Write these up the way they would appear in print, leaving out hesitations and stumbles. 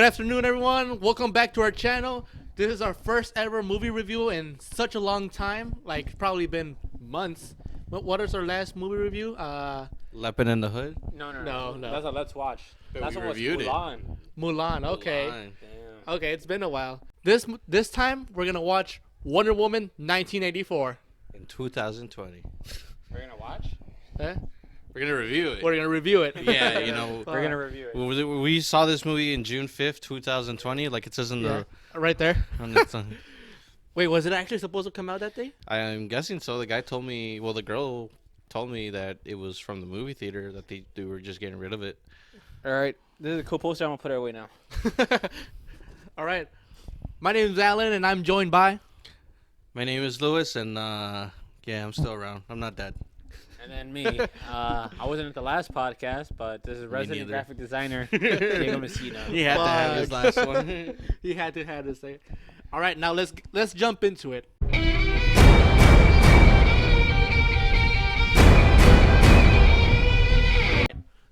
afternoon, everyone. Welcome back to our channel. This is our first ever movie review in such a long time. Like, probably been months. But what is our last movie review? Leppin' in the Hood? No. That's a Let's Watch. But Last we one was reviewed it. Mulan. Okay. Mulan. Damn. Okay, it's been a while. This time, we're going to watch Wonder Woman 1984. In 2020. We're gonna watch. Eh? We're going to review it. We're going to review it. Yeah, you know. We're gonna review it. We saw this movie in June 5th, 2020, like it says in Yeah, right there. on the Wait, was it actually supposed to come out that day? I'm guessing so. The guy told me, the girl told me that it was from the movie theater, that they were just getting rid of it. All right, this is a cool poster. I'm gonna put it away now. All right. My name is Alan, and I'm joined by... My name is Luis, and yeah, I'm still around. I'm not dead. And then me. I wasn't at the last podcast, but this is resident neither. graphic designer Diego Messina. He had to have his last one. He had to say it. All right, now let's jump into it.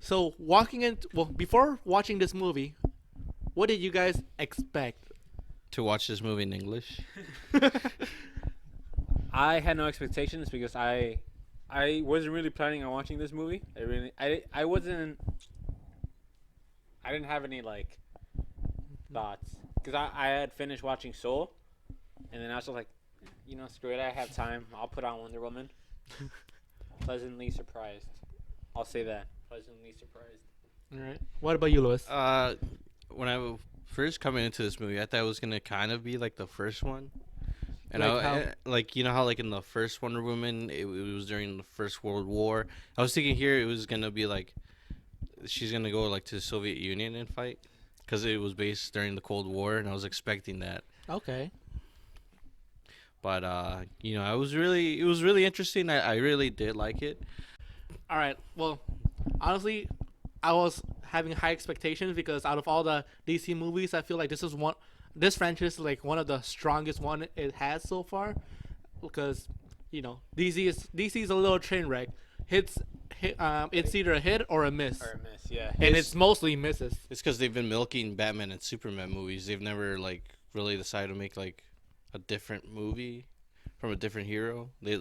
So before watching this movie, what did you guys expect? To watch this movie in English. I had no expectations because I wasn't really planning on watching this movie. I didn't have any like thoughts because I had finished watching Soul, and then I was just like, screw it. I have time. I'll put on Wonder Woman. Pleasantly surprised. I'll say that. Pleasantly surprised. All right. What about you, Louis? When I was first coming into this movie, I thought it was gonna kind of be like the first one. And Like how? how like in the first Wonder Woman, it was during the First World War. I was thinking here it was gonna be like she's gonna go like to the Soviet Union and fight, because it was based during the Cold War, and I was expecting that. Okay. But it was really interesting. I really did like it. All right. Well, honestly, I was having high expectations because out of all the DC movies, I feel like this franchise is like one of the strongest one it has so far, because DC is a little train wreck. It's either a hit or a miss, Yeah. and it's mostly misses. It's because they've been milking Batman and Superman movies. They've never like really decided to make like a different movie from a different hero. They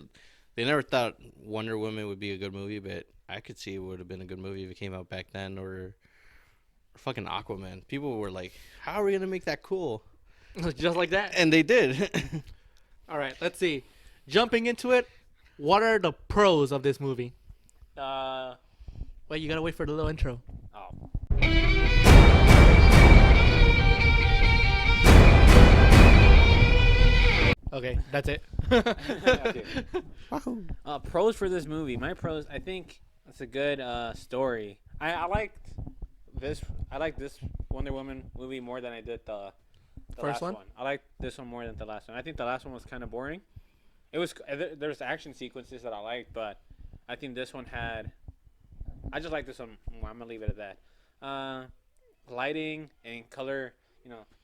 never thought Wonder Woman would be a good movie, but I could see it would have been a good movie if it came out back then, or fucking Aquaman. People were like, how are we gonna make that cool? Just like that. And they did. All right, let's see. Jumping into it, what are the pros of this movie? Wait, you gotta wait for the little intro. Oh. Okay, that's it. Okay. Pros for this movie. My pros, I think it's a good story. I liked this. I like this Wonder Woman movie more than I did the First last one? one. I liked this one more than the last one. I think the last one was kind of boring. It was there's action sequences that I liked, but I think this one had. I just like this one. I'm gonna leave it at that. Lighting and color,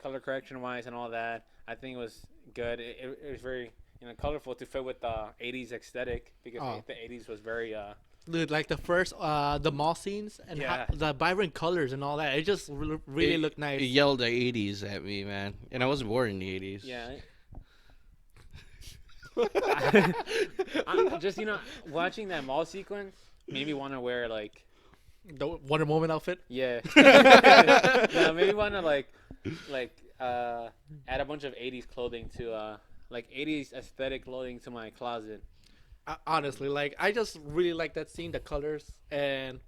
color correction wise and all that. I think it was good. It was very colorful to fit with the 80s aesthetic, because the 80s was very Dude, like the first the mall scenes and Yeah. the vibrant colors and all that, it just really looked nice. It yelled the 80s at me, man. And I wasn't born in the 80s. yeah. Just watching that mall sequence made me want to wear like The Wonder Woman outfit. yeah made me want to like add a bunch of 80s clothing to like 80s aesthetic clothing to my closet. Honestly, like I just really like that scene, the colors, and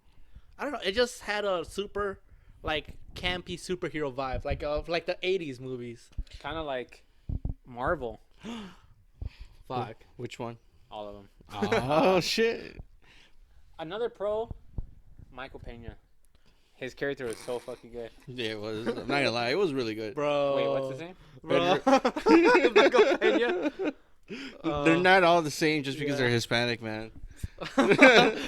I don't know, it just had a super like campy superhero vibe, like of like the 80s movies. Kind of like Marvel. Fuck. Which one? All of them. Oh, shit. Another pro, Michael Pena. His character was so fucking good. Yeah, it was. I'm not gonna lie, it was really good. Bro. Wait, what's his name? Bro. Michael Pena. They're not all the same just because they're Hispanic, man.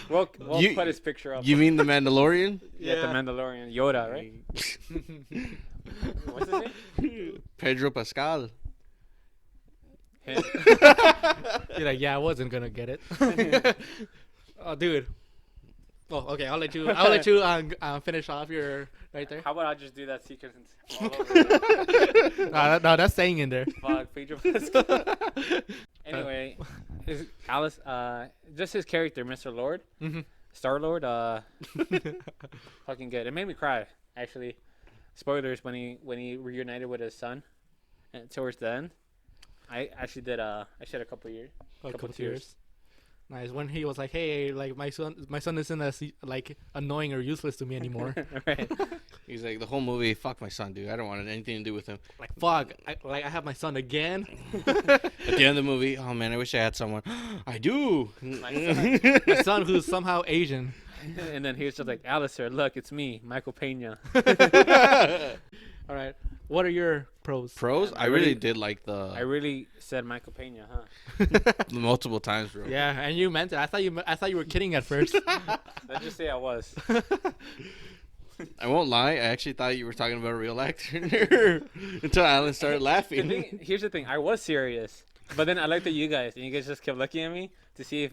We'll You- put his picture up. You mean the Mandalorian? Yeah, the Mandalorian. Yoda, right? What's his name? Pedro Pascal. Him. You're like, yeah, I wasn't gonna get it. Oh, dude. Oh, okay. I'll let you. I'll let you finish off your right there. How about I just do that sequence all over? No, that's staying in there. Fuck, Pedro Pascal. Anyway, Alice, just his character, Mr. Lord, Mm-hmm. Star Lord, fucking good. It made me cry, actually. Spoilers when he reunited with his son, and towards the end, I actually did. I shed a couple years. A couple tears. tears. Nice. When he was like, "Hey, like my son isn't as like annoying or useless to me anymore." Right. He's like the whole movie. Fuck my son, dude. I don't want anything to do with him. Like fuck. I have my son again. At the end of the movie, oh man, I wish I had someone. I do. My son who's somehow Asian. And then he was just like, Alistair, look, it's me, Michael Pena. All right. What are your pros? Pros? I really did like the I really said Michael Pena, huh? multiple times, bro. Yeah, and you meant it. I thought you were kidding at first. Let's just say I was. I won't lie. I actually thought you were talking about a real actor until Alan started laughing. Here's the thing. I was serious, but then I looked at you guys, and you guys just kept looking at me to see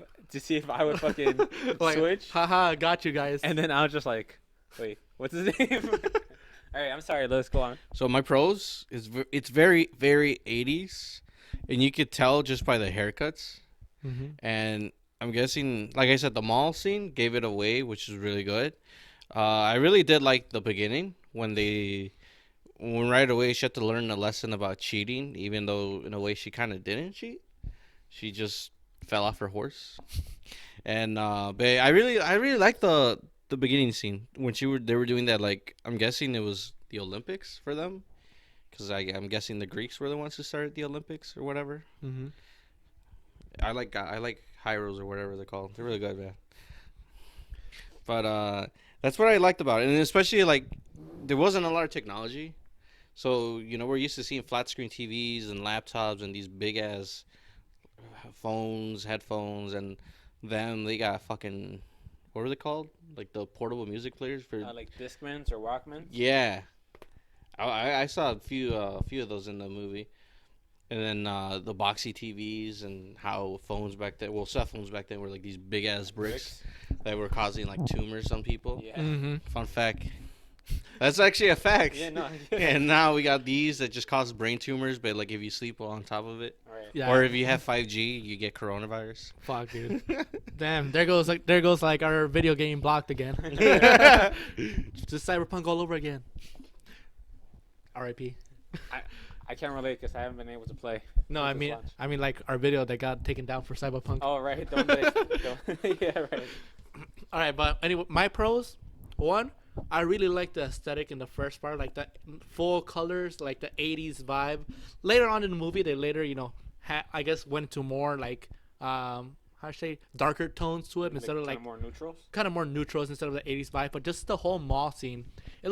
if I would fucking Like, switch. haha, got you guys. And then I was just like, wait, what's his name? All right, I'm sorry. Let's go on. So my pros is it's very very 80s, and you could tell just by the haircuts. Mm-hmm. And I'm guessing, like I said, the mall scene gave it away, which is really good. I really did like the beginning when right away she had to learn a lesson about cheating, even though in a way she kind of didn't cheat. She just fell off her horse. And but I really liked the beginning scene when they were doing that. Like, I'm guessing it was the Olympics for them, because I'm guessing the Greeks were the ones who started the Olympics or whatever. Mm-hmm. I like Hyros or whatever they're called. They're really good, man. But that's what I liked about it, and especially like there wasn't a lot of technology, so we're used to seeing flat screen TVs and laptops and these big ass phones, headphones, and then they got fucking, what were they called? Like the portable music players for Like Discmans or Walkmans. yeah. I saw a few of those in the movie. And then the boxy TVs and how phones back then, cell phones back then were like these big ass bricks that were causing like tumors on people. Yeah. Mm-hmm. Fun fact. That's actually a fact. Yeah, no. And now we got these that just cause brain tumors, but like if you sleep on top of it, All right. Yeah. or if you have 5G, you get coronavirus. Fuck, dude. Damn, there goes like our video game blocked again. Just Cyberpunk all over again. R.I.P. I can't relate because I haven't been able to play. No, since its launch. I mean like our video that got taken down for Cyberpunk. Oh right, don't. Yeah, right. All right, but anyway, my pros. One, I really like the aesthetic in the first part, like the full colors, like the 80s vibe. Later on in the movie, they later, I guess went to more like how should I say, darker tones to it instead of like more neutrals. kind of more neutrals instead of the 80s vibe. But just the whole mall scene, it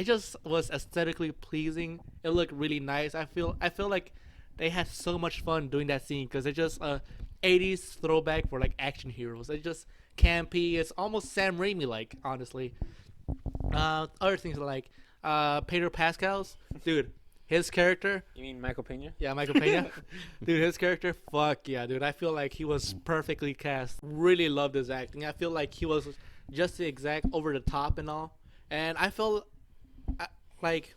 just was aesthetically pleasing. It looked really nice. I feel like they had so much fun doing that scene because it's just a 80s throwback for like action heroes. It's just campy. It's almost Sam Raimi like, honestly. Other things like Pedro Pascal's dude. His character. You mean Michael Pena? Yeah, Michael Pena. Dude, his character, fuck yeah, dude. I feel like he was perfectly cast. Really loved his acting. I feel like he was just the exact over the top and all. And I felt like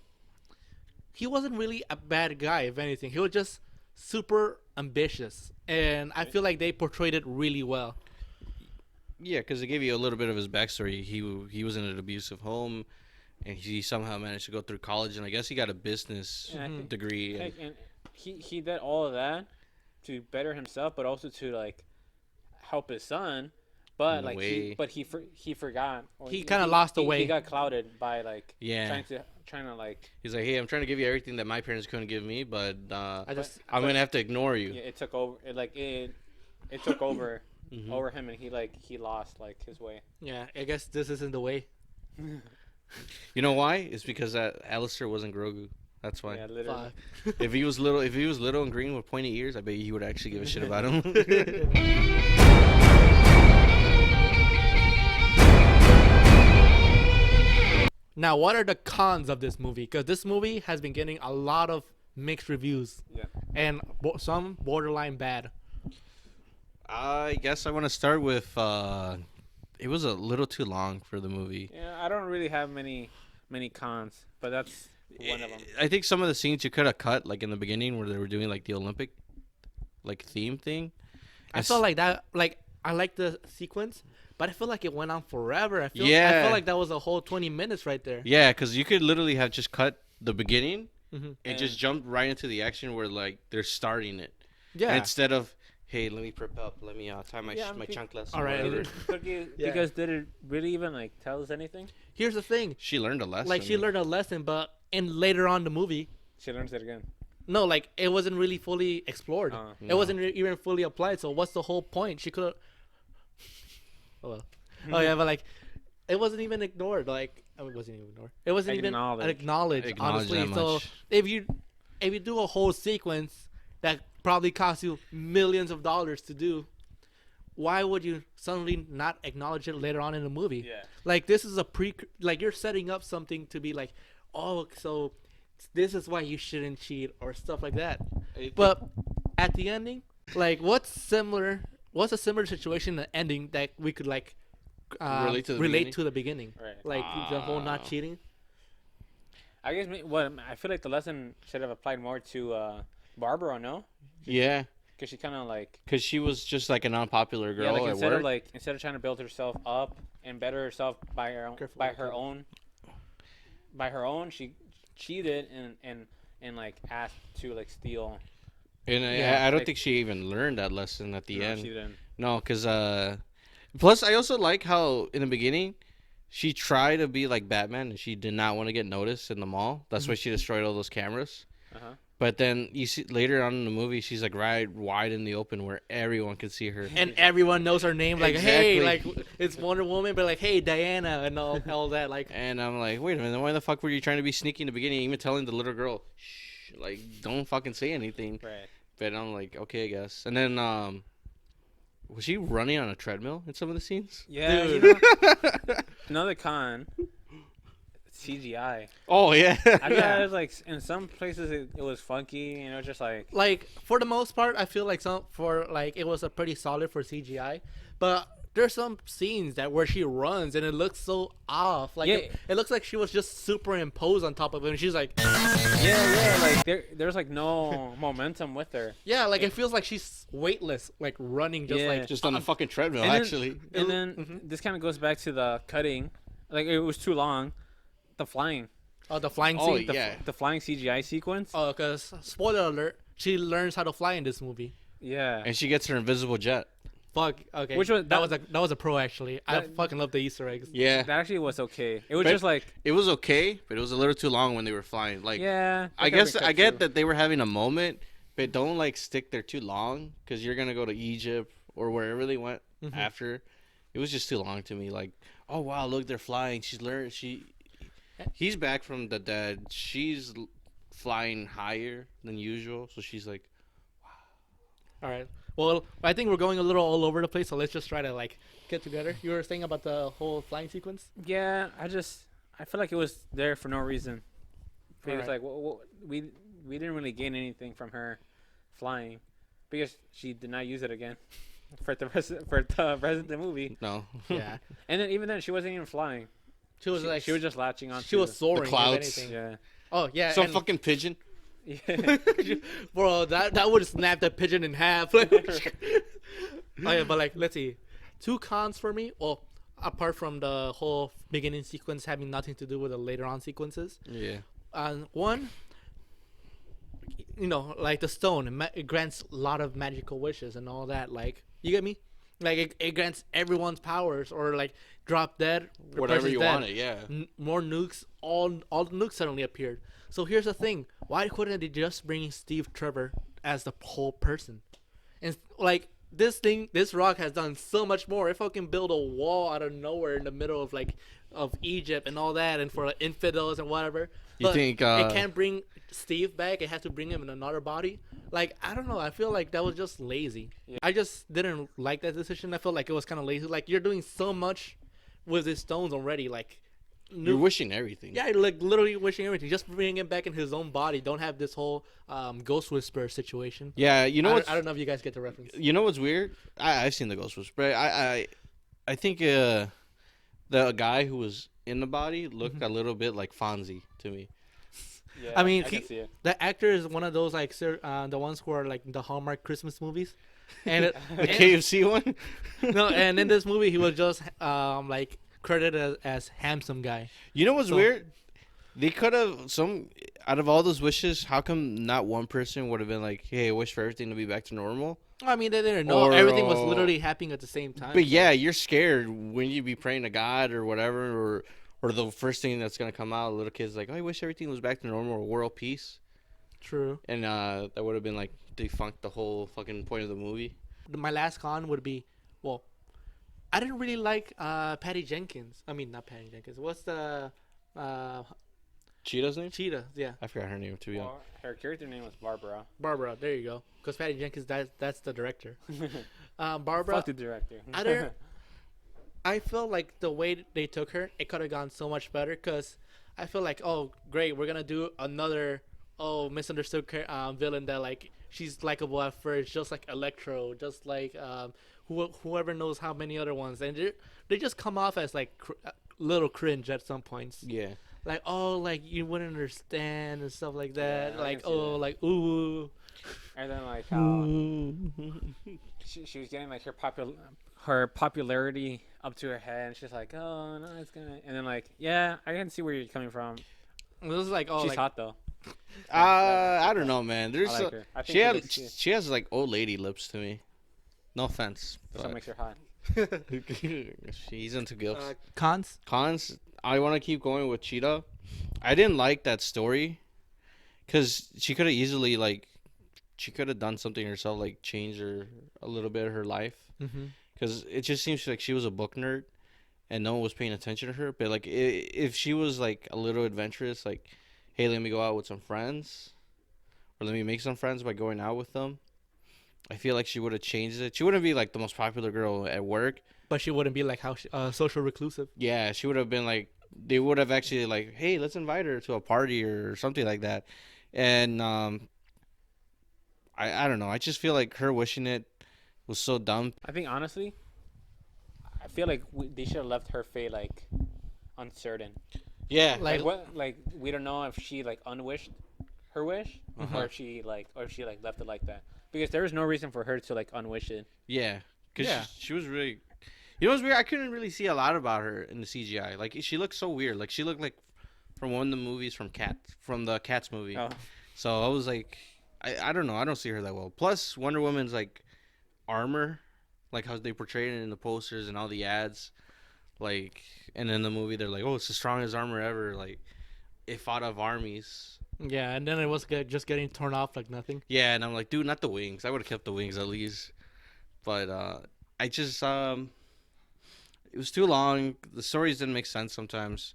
he wasn't really a bad guy, if anything. He was just super ambitious. And I feel like they portrayed it really well. Yeah, because they gave you a little bit of his backstory. He was in an abusive home, and he somehow managed to go through college, and I guess he got a business degree. And he did all of that to better himself, but also to like help his son. But like he forgot. Or He kinda lost the way. He got clouded by like Yeah. trying to like. He's like, hey, I'm trying to give you everything that my parents couldn't give me, but I'm But gonna have to ignore you. Yeah, it took over. It took over over him, and he lost like his way. yeah, I guess this isn't the way. You know why? It's because Alistair wasn't Grogu. That's why. Yeah, literally. Fuck. If he was little and green with pointy ears, I bet he would actually give a shit about him. Now, what are the cons of this movie? Because this movie has been getting a lot of mixed reviews. Yeah. And some borderline bad. I guess I want to start with it was a little too long for the movie. Yeah, I don't really have many cons, but that's one of them. I think some of the scenes you could have cut, like in the beginning where they were doing like the Olympic, like theme thing. I felt like that. Like I like the sequence, but I feel like it went on forever. I Yeah. feel like that was a whole 20 minutes right there. Yeah, because you could literally have just cut the beginning Mm-hmm. and just jumped right into the action where like they're starting it. Yeah. Instead of, hey, let me prep up, let me tie my Yeah, my chanclas. all right. Whatever. Because did it really even like tell us anything? Here's the thing. She learned a lesson. Like she learned a lesson, but in later on the movie, She learns it again. no, like it wasn't really fully explored. It No. wasn't even fully applied. So what's the whole point? She could have. Oh well. Oh yeah, but like, it wasn't even ignored. Like it wasn't even ignored. It wasn't Acknowledged. even acknowledged. Acknowledged Honestly, that so much. if you do a whole sequence that probably costs you millions of dollars to do, why would you suddenly not acknowledge it later on in the movie? Yeah. Like this is a like you're setting up something to be like, oh, so this is why you shouldn't cheat or stuff like that. But at the ending, like what's a similar situation, the ending that we could like Relate to the relate beginning? to the beginning, Right. like the whole not cheating. I guess what I feel like the lesson should have applied more to Barbara, no? Yeah, Because she kind of like because she was just like an unpopular girl like at instead work. of like instead of trying to build herself up and better herself by her own, Careful by with her that. own by her own, she cheated and like asked to like steal. and Yeah, I don't like- think she even learned that lesson at the No, end. she didn't. No, because plus I also like how in the beginning she tried to be like Batman and she did not want to get noticed in the mall. That's why she destroyed all those cameras. Uh-huh. But then you see later on in the movie, she's like right wide in the open where everyone can see her. And everyone knows her name, like hey, Exactly. like it's Wonder Woman, but like hey, Diana, and all that. Like And I'm like, wait a minute, why the fuck were you trying to be sneaky in the beginning? Even telling the little girl, shh, like don't fucking say anything. Right. But I'm like, okay, I guess. And then was she running on a treadmill in some of the scenes? Yeah. Dude. You know, another con. CGI. Oh yeah. I thought it was like in some places it was funky, you know, just like for the most part, I feel like it was a pretty solid for CGI, but there's some scenes that where she runs and it looks so off. Like Yeah. it looks like she was just superimposed on top of it, and she's like, yeah, like there's like no momentum with her. yeah, like it feels like she's weightless, like running just Yeah. like Just on the fucking treadmill, And then- actually. And then this kind of goes back to the cutting, like it was too long. The flying, the flying Oh, scene. yeah. the flying CGI sequence. Oh, because spoiler alert, she learns how to fly in this movie. Yeah. And she gets her invisible jet. Fuck. Okay. Which was- that was a pro actually. I that- fucking love the Easter eggs. Yeah. That actually was okay. It was But- just like, It was okay, but it was a little too long when they were flying. Like, yeah. I guess I get that they were having a moment, but don't like stick there too long because you're gonna go to Egypt or wherever they went after. It was just too long to me. Like, oh wow, look, they're flying. She's learned. He's back from the dead. She's flying higher than usual, so she's like, All right. Well, I think we're going a little all over the place, so let's just try to like get together. You were saying about the whole flying sequence. Yeah, I feel like it was there for no reason. It was Alright. like we didn't really gain anything from her flying because she did not use it again for the rest of the movie. no. Yeah. And then even then she wasn't even flying. She was like She was just latching on. she was soaring. if clouds. anything. Yeah. Oh yeah. Some and- fucking pigeon. Yeah. Bro, that would snap that pigeon in half. Oh yeah, but like let's see, 2 cons for me. Well, apart from the whole beginning sequence having nothing to do with the later on sequences. Yeah. One, like the stone, it grants a lot of magical wishes and all that. Like, you get me? Like, it grants everyone's powers, or like drop dead, the Whatever person's you dead. wanted, yeah. More nukes. All the nukes suddenly appeared. So here's the thing: why couldn't they just bring Steve Trevor as the whole person? And like this rock has done so much more. It fucking build a wall out of nowhere in the middle of Egypt and all that, and for like, infidels and whatever. You But think, it can't bring Steve back? It has to bring him in another body. Like, I don't know. I feel like that was just lazy. Yeah. I just didn't like that decision. I felt like it was kind of lazy. Like, you're doing so much with his stones already. Like, You're wishing everything. yeah, like literally wishing everything. Just bring him back in his own body. Don't have this whole Ghost Whisperer situation. Yeah, you know I what's don't know if you guys get the reference. you know what's weird? I've seen the Ghost Whisperer. I I think the guy who was in the body looked a little bit like Fonzie to me. Yeah, I mean, can see it. the actor is one of those like the ones who are like the Hallmark Christmas movies, and The KFC one. no, and in this movie he was just like credited as handsome guy. You know what's So- weird? They could have out of all those wishes. How come not one person would have been like, "Hey, I wish for everything to be back to normal"? I mean, they didn't know Or, everything was literally happening at the same time. But so- yeah, you're scared when you be praying to God or whatever, or the first thing that's gonna come out, a little kid's like, "Oh, I wish everything was back to normal or world peace," True. and that would have been like defunct the whole fucking point of the movie. My last con would be, well, I didn't really like Patty Jenkins. I mean, not Patty Jenkins. What's the Cheetah's name? Cheetah? Yeah, I forgot her name too. Yeah. Well, her character name was Barbara. Barbara. There you go. Because Patty Jenkins, that's the director. Barbara. Fuck the director. I feel like the way they took her, it could have gone so much better. Cause I feel like, oh great, we're gonna do another misunderstood villain that like she's likable at first, just like Electro, just like whoever knows how many other ones, and they just come off as like little cringe at some points. Yeah. Like, oh, like you wouldn't understand and stuff like that. Yeah, I like, can see oh, that. like ooh. And then like how she was getting like her popularity up to her head, and she's like, oh no, it's gonna. And then like, yeah, I can see where you're coming from. It was like, oh, She's like, hot though. I don't know, man. There's I like her. I think she she has looks- she has like old lady lips to me. No offense. That's what makes her hot. She's into gilfs. cons. Cons, I want to keep going with Cheetah. I didn't like that story because she could have easily she could have done something herself, like change her a little bit of her life. Mm-hmm. Because it just seems like she was a book nerd and no one was paying attention to her. But like if she was like a little adventurous, like, hey, let me go out with some friends, or let me make some friends by going out with them, I feel like she would have changed it. She wouldn't be like the most popular girl at work. But she wouldn't be like how social reclusive. Yeah, she would have been like, they would have actually like, hey, let's invite her to a party or something like that. And I don't know. I just feel like her wishing it was so dumb. I think honestly, I feel like they should have left her fate like uncertain. Yeah, Like- Like we don't know if she like unwished her wish, or if she left it like that. Because there was no reason for her to like unwish it. yeah, because Yeah. she was really. You know what's weird? I couldn't really see a lot about her in the CGI. Like she looked so weird. Like she looked like from one of the movies from the Cats movie. Oh. So I was like, I don't know. I don't see her that well. Plus Wonder Woman's like armor, like how they portrayed it in the posters and all the ads, like, and in the movie they're like, oh, it's the strongest armor ever. Like it fought off armies. Yeah, and then it was just getting torn off like nothing. Yeah, and I'm like, dude, not the wings. I would have kept the wings at least. But I just it was too long. The stories didn't make sense sometimes,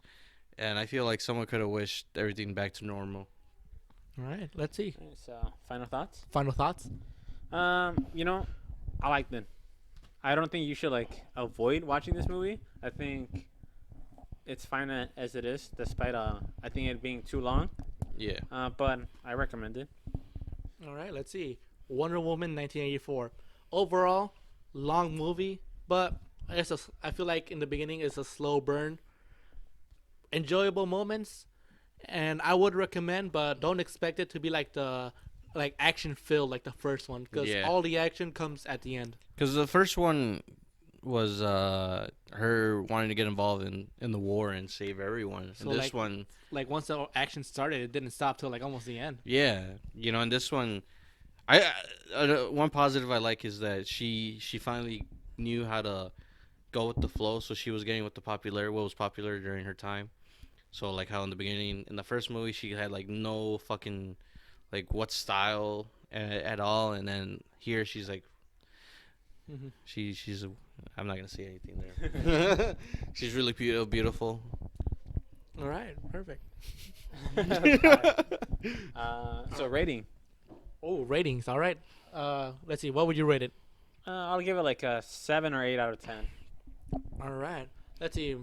and I feel like someone could have wished everything back to normal. All right, let's see. So final thoughts. Final thoughts. You know, I liked it. I don't think you should like avoid watching this movie. I think it's fine as it is, despite I think it being too long. Yeah. But I recommend it. All right, let's see. Wonder Woman 1984. Overall, long movie, but I feel like in the beginning it's a slow burn. Enjoyable moments, and I would recommend, but don't expect it to be like the action filled like the first one, because Yeah. all the action comes at the end. Because the first one was her wanting to get involved in the war and save everyone. So, And this like- one, Like once the action started, it didn't stop till like almost the end. yeah, you know, and this one, one positive I like is that she finally knew how to go with the flow. So she was getting with what was popular during her time. So like how in the beginning, in the first movie, she had like no fucking like what style at all, and then here she's like, Mhm. she's I'm not gonna say anything there. She's really beautiful. All right, perfect. So rating. Oh, ratings. All right. Let's see. What would you rate it? I'll give it like a 7 or 8 out of 10. All right. Let's see.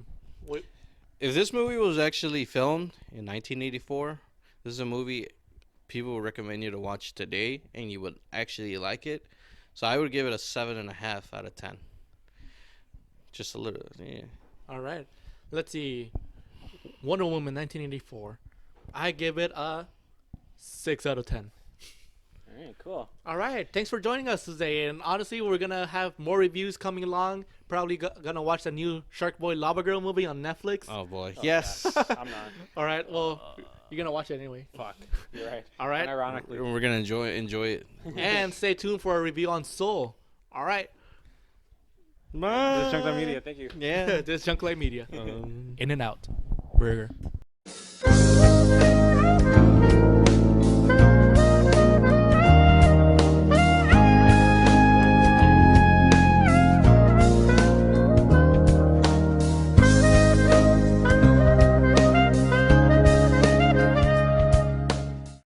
If this movie was actually filmed in 1984, this is a movie people would recommend you to watch today, and you would actually like it. So I would give it a 7.5 out of 10. Just a little. Yeah. All right. Let's see. Wonder Woman 1984. I give it a 6 out of 10. All right, cool. All right. Thanks for joining us today. And honestly, we're going to have more reviews coming along. Probably going to watch the new Shark Boy Lava Girl movie on Netflix. Oh boy. Oh, Yes. God. I'm not. All right. Well, you're going to watch it anyway. Fuck. You're right. All right. Ironically. We're gonna enjoy it. And stay tuned for a review on Soul. All right. This is Chunklight Media. Thank you. Yeah. This is Chunklight Media. Um, In and out. Burger.